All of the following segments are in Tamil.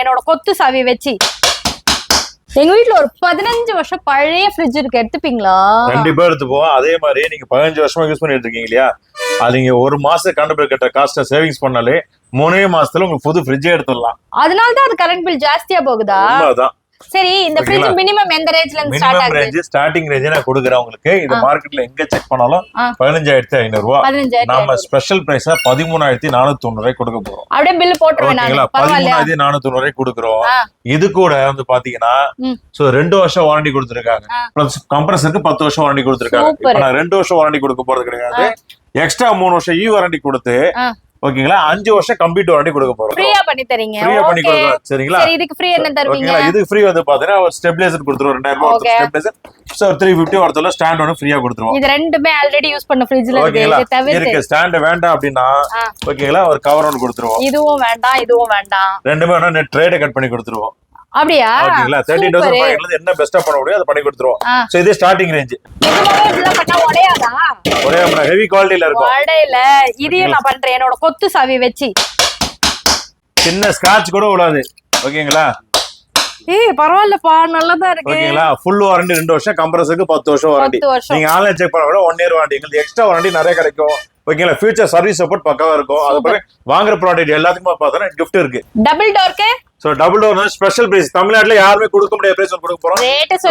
என்னோட கொத்து சாவி வச்சு எங்க வீட்டுல ஒரு 15 வருஷம் பழைய ஃப்ரிட்ஜ் இருக்கு, எடுத்துப்பீங்களா? கண்டிப்பா எடுத்துப்போம். அதே மாதிரி நீங்க 15 வருஷமா யூஸ் பண்ணிட்டு இருக்கீங்க இல்லையா, அது நீங்க ஒரு மாசம் கரண்ட் பில் கட்ட காஸ்ட சேவிங்ஸ் பண்ணாலே 3 மாசத்துல உங்களுக்கு புது ஃப்ரிட்ஜே எடுத்துடலாம். அதனாலதான் அது கரண்ட் பில் ஜாஸ்தியா போகுதா? உண்மைதான். சரி, இந்த ஃப்ரிட்ஜ் மினிமம் எந்த ரேஞ்ச்ல இருந்து ஸ்டார்ட் ஆகுது? ரேஞ்ச் ஸ்டார்டிங் ரேஞ்ச் நான் கொடுக்குறேன் உங்களுக்கு. இது மார்க்கெட்ல எங்க செக் பண்ணாலும் 15,500 ரூபாய். 15,500. நாம ஸ்பெஷல் பிரைஸா 13,490 ரூபாய் கொடுக்க போறோம். அப்படியே பில் போட்டுருவேன் நானு. 13,490 ரூபாய் கொடுக்குறோம். இது கூட வந்து பாத்தீங்கன்னா 2 வருஷம் வாரண்டி கொடுத்திருக்காங்க. பிளஸ் கம்ப்ரஸருக்கு 10 வருஷம் வாரண்டி கொடுத்திருக்காங்க. இப்ப நான் 2 வருஷம் வாரண்டி கொடுக்க போறது கிடையாது. எக்ஸ்ட்ரா 3 வருஷம் வாரண்டி கொடுத்து ஓகேங்களா 5 வருஷம் கம்ப்ளீட் வாரண்டி கொடுக்க போறோம். ஃப்ரீயா பண்ணி தரீங்க. ஃப்ரீயா பண்ணி கொடுங்க. சரிங்களா? சரி, இதுக்கு ஃப்ரீ என்ன தருவீங்க? ஓகேங்களா? இதுக்கு ஃப்ரீ வந்து பாத்தீங்கன்னா ஒரு ஸ்டெபிலைசர் கொடுத்துருவோம். 2000 ரூபாய் ஸ்டெபிலைசர். சோ 350 வரதுல ஸ்டாண்ட் ஒன்னு ஃப்ரீயா கொடுத்துருவோம். இது ரெண்டுமே ஆல்ரெடி யூஸ் பண்ண ஃப்ரிட்ஜ்ல இருக்கு. இது தவிர்த்து இருக்கு. ஸ்டாண்ட் வேண்டாம் அப்படினா ஓகேங்களா ஒரு கவர் ஒன்னு கொடுத்துருவோம். இதுவும் வேண்டாம், இதுவும் வேண்டாம். ரெண்டுமே வேணா நெட் ட்ரேட் கட் பண்ணி கொடுத்துருவோம். அப்படியா? ஓகேங்களா 13,000 ரூபாய்ல என்ன பெஸ்டா பண்ண முடியும் அத பண்ணி கொடுத்துருவோம். சோ இது ஸ்டார்டிங் ரேஞ்ச். இதுல பண்ணா உடையாதா? உடையாம ஹெவி குவாலிட்டில இருக்கும். உடையல. இதையும் நான் பண்றேன் என்னோட கொத்து சாவி வச்சு. சின்ன ஸ்கிராட்ச் கூட விடாது. ஓகேங்களா? பரவாயில்லப்பா, நல்லதா இருக்கு. ஓகேங்களா? ஃபுல் வாரண்டி 2 வருஷம், கம்ப்ரஸருக்கு 10 வருஷம் வாரண்டி. நீங்க ஆன்லைன் செக் பண்ண கூட 1 இயர் வாரண்டி. உங்களுக்கு எக்ஸ்ட்ரா வாரண்டி நிறைய கிடைக்கும். ஓகேங்களா? ஃபியூச்சர் சர்வீஸ் சப்போர்ட் பக்காவா இருக்கும். அதுபோல வாங்குற ப்ராடக்ட் எல்லாத்துக்குமே பார்த்தா gift இருக்கு. டபுள் டோர்க்கு so double door special price. தமிழ்நாட்டுல யாருமே கொடுக்க முடியாத பிரைஸ் கொடுக்க போறோம்.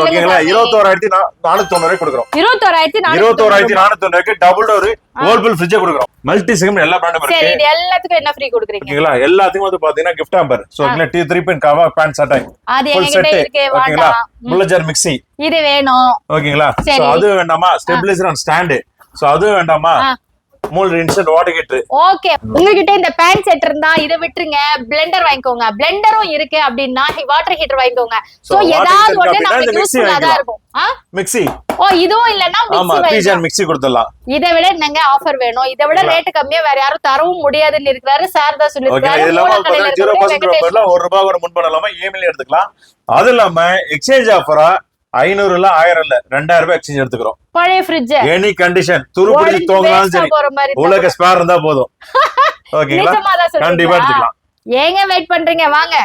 ஓகேங்களா? 21,490 கொடுக்குறோம். 21,490 டபுள் டோர் வேர்ல்பூல் ஃப்ரிட்ஜ் கொடுக்குறோம். மல்டி செக்மெண்ட் எல்லா பிராண்டும் இருக்கு. சரி, இது எல்லாத்துக்கும் என்ன ஃப்ரீ கொடுக்குறீங்க? ஓகேங்களா? எல்லாத்துக்கும் வந்து பாத்தீங்கன்னா gift hamper. சோ ஓகேங்களா 3 பின் கவா பேண்ட் சட்டை அது என்கிட்ட இருக்கு. ஓகேங்களா? புல்லஜர் மிக்ஸி இது வேணும். ஓகேங்களா? சோ அது வேண்டாமா? Stabiliser and stand. சோ அது வேண்டாமா? மூல் இன்ஸ்டன்ட் வாட்டர் ஹீட்டர். ஓகே, உங்ககிட்ட இந்த பேன் செட் இருந்தா இத விட்டுருங்க, பிளெண்டர் வாங்கிக்கோங்க. பிளெண்டரும் இருக்கு அப்படினா வாட்டர் ஹீட்டர் வாங்கிக்கோங்க. சோ ஏதாவது ஒண்ணு நமக்கு யூஸ்ஃபுல்லா தான் இருக்கும். மிக்ஸி இதுவும் இல்லனா மிக்ஸி மிக்ஸி கொடுத்துடலாம். இதை விட என்னங்க ஆஃபர் வேணும்? இதை விட ரேட் கம்மியா வேற யாரும் தரவும் முடியாதுன்னு இருக்காரு. சார் தான் சொல்லிருக்காரு. 0% 1 ரூபாய் கூட முன் பண்ணலாமா, இஎம்ஐல எடுத்துக்கலாம். அது இல்லாம எக்ஸ்சேஞ்ச் ஆஃபரா 500 இல்ல 1000 இல்ல 2000 ரூபாய் எக்ஸ்சேஞ்ச் எடுத்துக்கிறோம். பழைய ஃப்ரிட்ஜ் எனி கண்டிஷன் துருப்பிடி தோங்கலாம் சரி, உங்களுக்கு ஸ்பேர் இருந்தா போதும். ஓகேங்களா? கண்டிப்பா எடுத்துக்கலாம். ஏங்க வெயிட் பண்றீங்க? வாங்க.